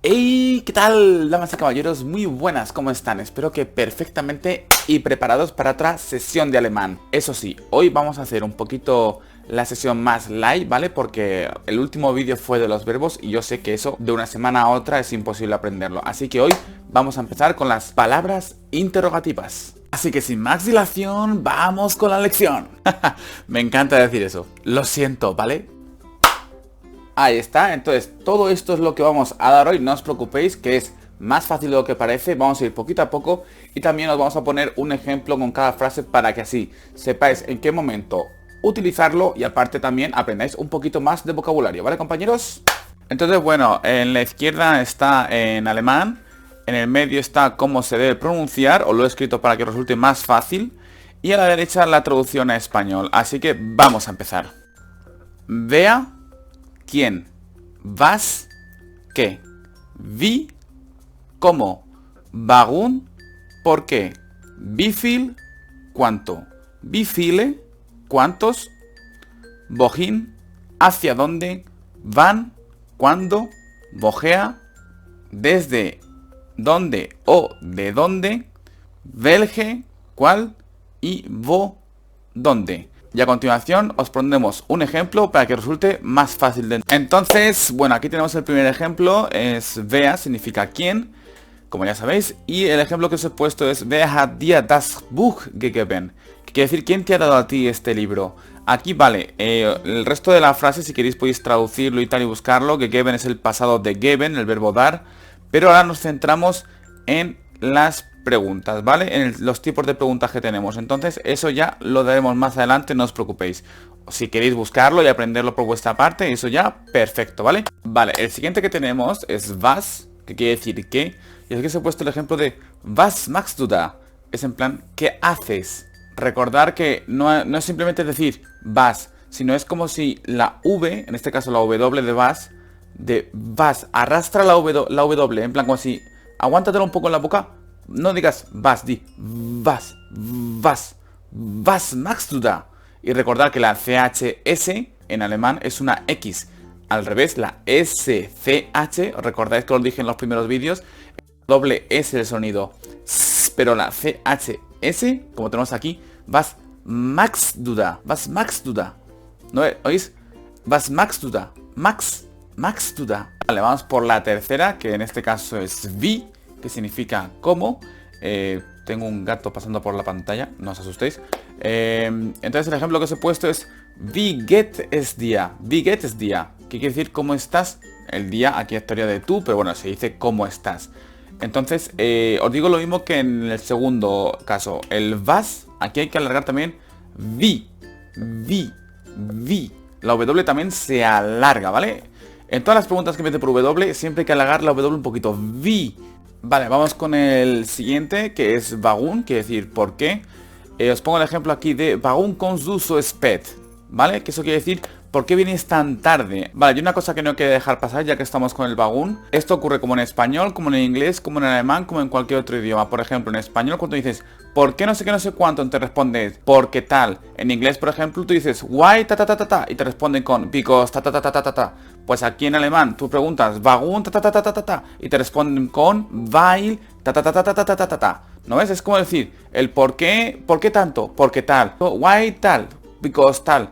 Hey, ¿qué tal, damas y caballeros? Muy buenas, ¿cómo están? Espero que perfectamente y preparados para otra sesión de alemán. Eso sí, hoy vamos a hacer un poquito la sesión más light, ¿vale? Porque el último vídeo fue de los verbos y yo sé que eso de una semana a otra es imposible aprenderlo. Así que hoy vamos a empezar con las palabras interrogativas. Así que sin más dilación, vamos con la lección. Me encanta decir eso. Lo siento, ¿vale? Ahí está, entonces todo esto es lo que vamos a dar hoy, no os preocupéis que es más fácil de lo que parece, vamos a ir poquito a poco y también os vamos a poner un ejemplo con cada frase para que así sepáis en qué momento utilizarlo y aparte también aprendáis un poquito más de vocabulario, ¿vale, compañeros? Entonces, bueno, en la izquierda está en alemán, en el medio está cómo se debe pronunciar, os lo he escrito para que resulte más fácil, y a la derecha la traducción a español, así que vamos a empezar. Vea. ¿Quién? Was, ¿qué? Wie, ¿cómo? Warum, ¿por qué? Wie viel, ¿cuánto? Wie viele, ¿cuántos? Wohin, ¿hacia dónde? Wann, ¿cuándo? Woher, ¿desde dónde o de dónde? Welche, ¿cuál? Y wo, ¿dónde? Y a continuación os pondremos un ejemplo para que resulte más fácil de entender. Entonces, bueno, aquí tenemos el primer ejemplo, es wer, significa quién, como ya sabéis. Y el ejemplo que os he puesto es wer hat dir das Buch gegeben, que quiere decir quién te ha dado a ti este libro. Aquí vale, el resto de la frase si queréis podéis traducirlo y tal y buscarlo. Gegeben es el pasado de geben, el verbo dar. Pero ahora nos centramos en las preguntas, ¿vale? En los tipos de preguntas que tenemos. Entonces eso ya lo daremos más adelante, no os preocupéis. Si queréis buscarlo y aprenderlo por vuestra parte, eso ya, perfecto, ¿vale? Vale, el siguiente que tenemos es was, que quiere decir qué. Y aquí os he puesto el ejemplo de was machst du da. Es en plan, ¿qué haces? Recordar que no es simplemente decir was, sino es como si la V, en este caso la W de vas, arrastra la W, en plan como si, aguántatelo un poco en la boca, no digas vas, di vas, machst du da. Y recordar que la CHS en alemán es una X, al revés, la SCH, recordáis que os dije en los primeros vídeos, doble S el sonido, pero la CHS, como tenemos aquí, was machst du da, ¿no oís? Was machst du da, Max duda. Vale, vamos por la tercera, que en este caso es wie, que significa cómo. Tengo un gato pasando por la pantalla, no os asustéis. Entonces el ejemplo que os he puesto es wie geht es día. Wie geht es día, que quiere decir cómo estás. El día, aquí es teoría de tú, pero bueno, se dice cómo estás. Entonces, os digo lo mismo que en el segundo caso. El was, aquí hay que alargar también wie. La W también se alarga, ¿vale? En todas las preguntas que empiecen por W, siempre hay que alargar la W un poquito. Vi. Vale, vamos con el siguiente, que es warum, quiere decir por qué. Os pongo el ejemplo aquí de warum kommst du so spät, ¿vale? Que eso quiere decir ¿por qué vienes tan tarde? Vale, y una cosa que no quiero dejar pasar ya que estamos con el warum. Esto ocurre como en español, como en inglés, como en alemán, como en cualquier otro idioma. Por ejemplo, en español cuando dices ¿por qué no sé qué no sé cuánto? Te respondes ¿por qué tal? En inglés, por ejemplo, tú dices why ta ta ta ta ta y te responden con because ta ta ta ta ta ta ta. Pues aquí en alemán tú preguntas warum ta ta ta ta ta ta ta y te responden con weil ta ta ta ta ta ta ta ta ta. ¿No ves? Es como decir el por qué tanto, por qué tal, why tal, because tal,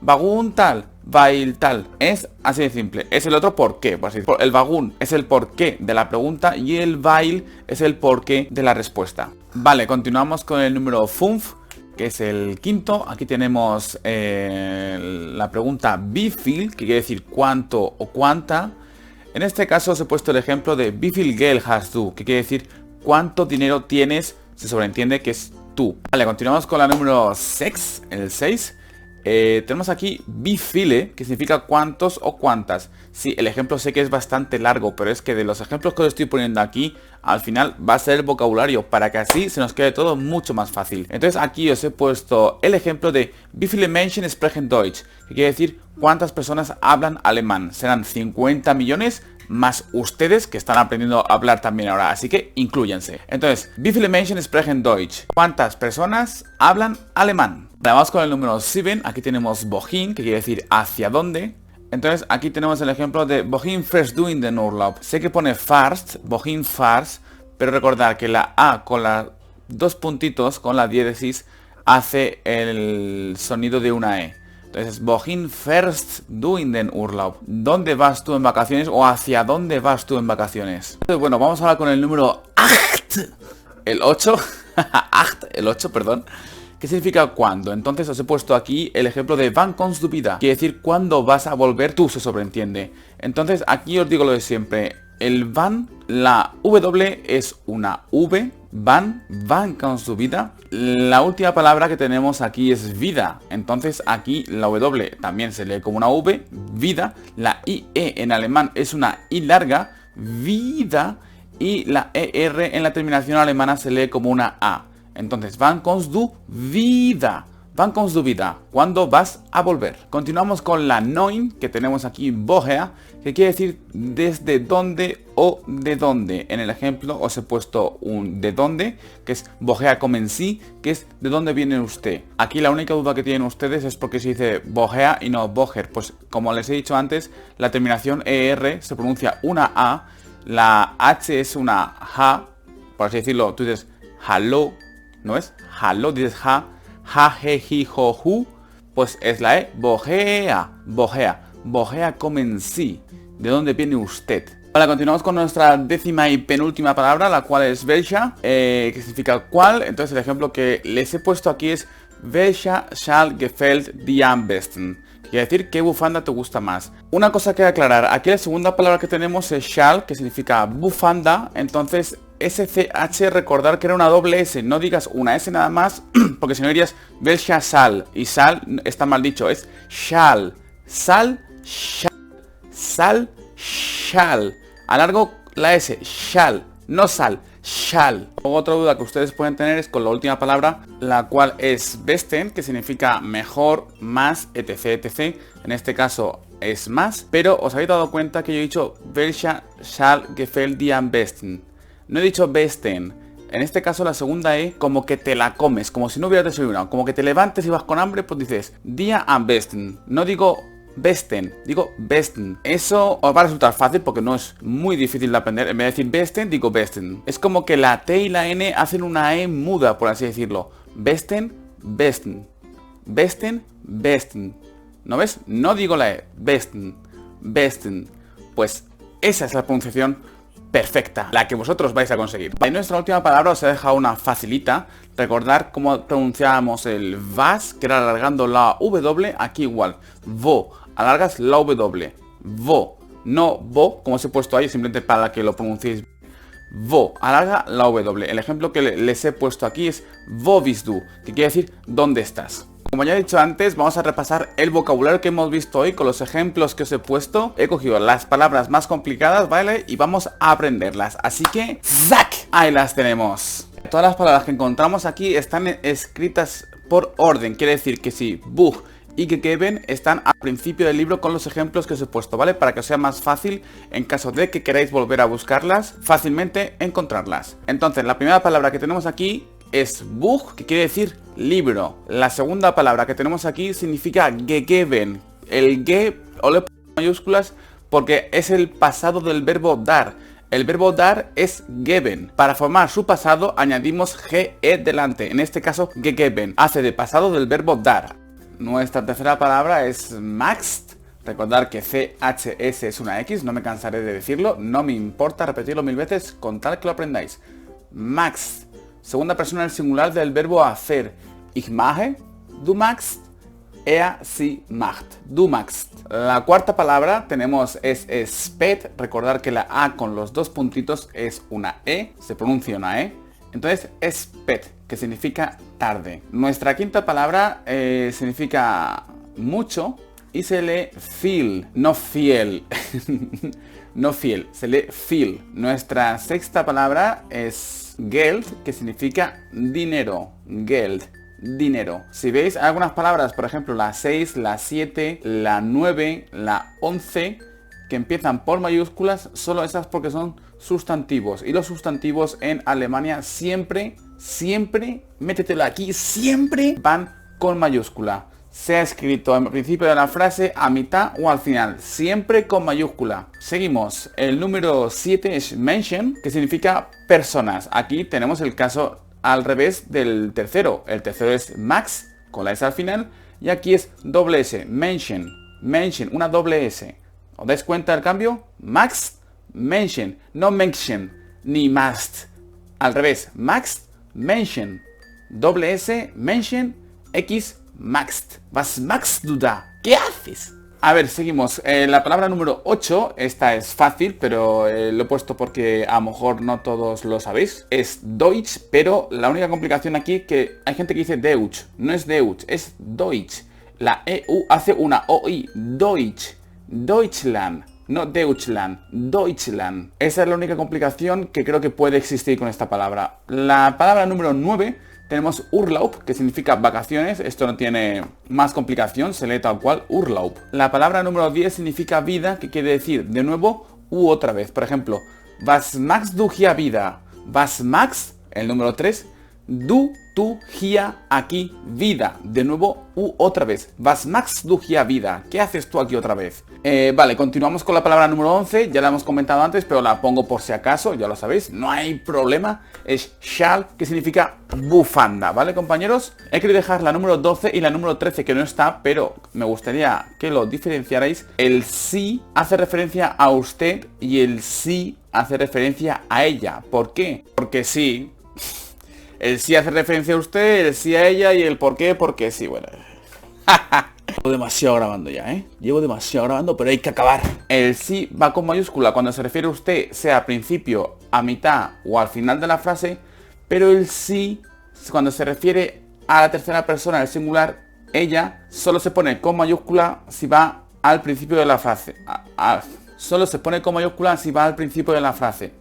warum tal, weil tal. Es así de simple. Es el otro por qué, por así decirlo. El warum es el por qué de la pregunta y el weil es el por qué de la respuesta. Vale, continuamos con el número 5, que es el quinto. Aquí tenemos la pregunta wie viel, que quiere decir cuánto o cuánta. En este caso os he puesto el ejemplo de wie viel Geld hast du, que quiere decir cuánto dinero tienes, se sobreentiende que es tú. Vale, continuamos con la número 6, el 6. Tenemos aquí wie viele, que significa cuántos o cuántas. Sí, el ejemplo sé que es bastante largo, pero es que de los ejemplos que os estoy poniendo aquí, al final va a ser el vocabulario, para que así se nos quede todo mucho más fácil. Entonces aquí os he puesto el ejemplo de wie viele Menschen sprechen Deutsch, que quiere decir cuántas personas hablan alemán. Serán 50 millones más ustedes que están aprendiendo a hablar también ahora, así que inclúyanse. Entonces, wie viele Menschen sprechen Deutsch? ¿Cuántas personas hablan alemán? Vamos con el número 7, aquí tenemos wohin, que quiere decir hacia dónde. Entonces aquí tenemos el ejemplo de wohin fährst du in den Urlaub. Sé que pone fährst, wohin fährst, pero recordar que la A con las dos puntitos, con la diéresis, hace el sonido de una E. Entonces, wohin fährst du in den Urlaub? ¿Dónde vas tú en vacaciones o hacia dónde vas tú en vacaciones? Entonces, bueno, vamos ahora con el número 8, el 8, 8, el 8, perdón. ¿Qué significa cuándo? Entonces os he puesto aquí el ejemplo de wann kommst du wieder. Quiere decir cuándo vas a volver tú, se sobreentiende. Entonces aquí os digo lo de siempre. El wann, la W es una V. Wann kommst du wieder. La última palabra que tenemos aquí es vida. Entonces aquí la W también se lee como una V. Vida. La IE en alemán es una I larga. Vida. Y la ER en la terminación alemana se lee como una A. Entonces, wann kommst du wieder? Wann kommst du wieder? ¿Cuándo vas a volver? Continuamos con la 9, que tenemos aquí woher, que quiere decir desde dónde o de dónde. En el ejemplo os he puesto un de dónde, que es woher kommen Sie, que es de dónde viene usted. Aquí la única duda que tienen ustedes es porque se dice woher y no woher. Pues como les he dicho antes, la terminación ER se pronuncia una A, la H es una H, por así decirlo, tú dices hallo, ¿no es? Hallo, dices ja, je, ji, jo, ju, pues es la E, woher, woher kommen Sie, ¿de dónde viene usted? Ahora continuamos con nuestra décima y penúltima palabra, la cual es welche, que significa cuál. Entonces el ejemplo que les he puesto aquí es welche Schal gefällt dir am besten. Quiere decir qué bufanda te gusta más. Una cosa que aclarar, aquí la segunda palabra que tenemos es Schal, que significa bufanda. Entonces SCH, recordar que era una doble S, no digas una S nada más, porque si no dirías welche Schal, y Sal está mal dicho, es Schal, Sal, Schal, Sal, Schal. Alargo la S, Schal, no Sal, Schal. Otra duda que ustedes pueden tener es con la última palabra, la cual es besten, que significa mejor, más, etc, etc. En este caso es más, pero os habéis dado cuenta que yo he dicho welche Schal gefällt dir am besten. No he dicho besten. En este caso la segunda E como que te la comes, como si no hubieras desayunado. Como que te levantes y vas con hambre, pues dices dir am besten. No digo besten, digo besten. Eso os va a resultar fácil porque no es muy difícil de aprender. En vez de decir besten, digo besten. Es como que la T y la N hacen una E muda, por así decirlo. Besten, besten. Besten, besten. ¿No ves? No digo la E. Besten, besten. Pues esa es la pronunciación perfecta, la que vosotros vais a conseguir. En nuestra última palabra os he dejado una facilita. Recordar cómo pronunciábamos el was, que era alargando la W, aquí igual. Wo, alargas la W. Wo, no vo, como os he puesto ahí, simplemente para que lo pronunciéis. Wo, alarga la W. El ejemplo que les he puesto aquí es wo bist du, que quiere decir ¿dónde estás? Como ya he dicho antes, vamos a repasar el vocabulario que hemos visto hoy con los ejemplos que os he puesto. He cogido las palabras más complicadas, ¿vale? Y vamos a aprenderlas. Así que, ¡zac! Ahí las tenemos. Todas las palabras que encontramos aquí están escritas por orden. Quiere decir que si Buch y gegeben están al principio del libro con los ejemplos que os he puesto, ¿vale? Para que os sea más fácil, en caso de que queráis volver a buscarlas, fácilmente encontrarlas. Entonces, la primera palabra que tenemos aquí es Buch, que quiere decir libro. La segunda palabra que tenemos aquí significa gegeben. El ge o le pongo mayúsculas porque es el pasado del verbo dar. El verbo dar es geben. Para formar su pasado añadimos ge delante. En este caso gegeben. Hace de pasado del verbo dar. Nuestra tercera palabra es magst. Recordar que CHS es una X. No me cansaré de decirlo. No me importa repetirlo 1000 veces con tal que lo aprendáis. Magst. Segunda persona del singular del verbo hacer. Ich mache, du magst, sie macht, du magst. La cuarta palabra tenemos es spät. Recordar que la A con los dos puntitos es una E, se pronuncia una E. Entonces spät, que significa tarde. Nuestra quinta palabra significa mucho y se lee viel, no fiel. No fiel, se lee viel. Nuestra sexta palabra es Geld, que significa dinero. Geld, dinero. Si veis algunas palabras, por ejemplo la 6, la 7, la 9, la 11, que empiezan por mayúsculas, solo esas porque son sustantivos. Y los sustantivos en Alemania siempre, métetelo aquí, siempre van con mayúscula. sea escrito al principio de la frase, a mitad o al final, siempre con mayúscula. Seguimos, el número 7 es mention, que significa personas. Aquí tenemos el caso al revés del tercero. El tercero es max, con la S al final, y aquí es doble S, mention, una doble S. ¿Os dais cuenta del cambio? Max, mention, no mention, ni must. Al revés, max, mention, doble S, mention, X, maxed. Was machst du da? ¿Qué haces? A ver, seguimos. La palabra número 8, esta es fácil, pero lo he puesto porque a lo mejor no todos lo sabéis. Es Deutsch, pero la única complicación aquí es que hay gente que dice Deutsch. No es Deutsch, es Deutsch. La EU hace una OI. Deutsch. Deutschland. No Deutschland, Deutschland. Esa es la única complicación que creo que puede existir con esta palabra. La palabra número 9 tenemos Urlaub, que significa vacaciones. Esto no tiene más complicación, se lee tal cual, Urlaub. La palabra número 10 significa vida, que quiere decir de nuevo u otra vez. Por ejemplo, Was machst du hier vida? Was machst, el número 3, du, tú, hier, aquí, vida. De nuevo u otra vez. Was machst du hier vida? ¿Qué haces tú aquí otra vez? Vale, continuamos con la palabra número 11. Ya la hemos comentado antes, pero la pongo por si acaso, ya lo sabéis, no hay problema. Es Schal, que significa bufanda, ¿vale, compañeros? He querido dejar la número 12 y la número 13 que no está, pero me gustaría que lo diferenciarais. El sí hace referencia a usted y el sí hace referencia a ella. ¿Por qué? Porque sí. El sí hace referencia a usted, el sí a ella y el por qué, porque sí, bueno. Llevo demasiado grabando ya, ¿eh? Llevo demasiado grabando, pero hay que acabar. El sí va con mayúscula cuando se refiere a usted, sea al principio, a mitad o al final de la frase, pero el sí, cuando se refiere a la tercera persona, el singular, ella, solo se pone con mayúscula si va al principio de la frase. Solo se pone con mayúscula si va al principio de la frase.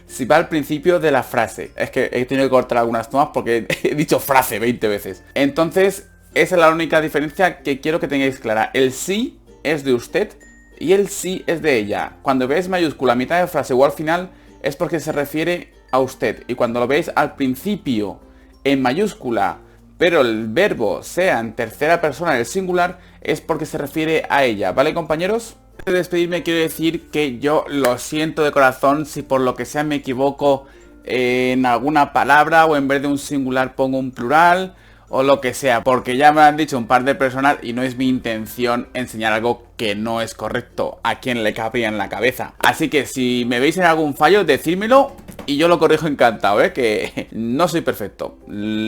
Si va al principio de la frase. Es que he tenido que cortar algunas tomas porque he dicho frase 20 veces. Entonces, esa es la única diferencia que quiero que tengáis clara. El sí es de usted y el sí es de ella. Cuando veis mayúscula a mitad de frase o al final, es porque se refiere a usted. Y cuando lo veis al principio en mayúscula, pero el verbo sea en tercera persona, el singular, es porque se refiere a ella. ¿Vale, compañeros? Antes de despedirme quiero decir que yo lo siento de corazón si por lo que sea me equivoco en alguna palabra o en vez de un singular pongo un plural o lo que sea, porque ya me han dicho un par de personas y no es mi intención enseñar algo que no es correcto a quien le cabría en la cabeza. Así que si me veis en algún fallo, decídmelo y yo lo corrijo encantado, que no soy perfecto.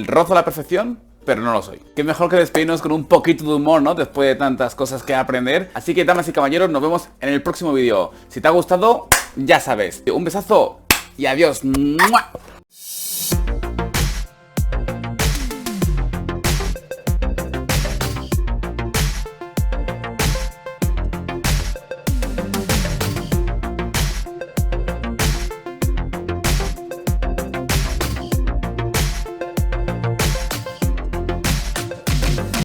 Rozo la perfección, pero no lo soy. Qué mejor que despedirnos con un poquito de humor, ¿no? Después de tantas cosas que aprender. Así que, damas y caballeros, nos vemos en el próximo vídeo. Si te ha gustado, ya sabes. Un besazo y adiós. ¡Mua!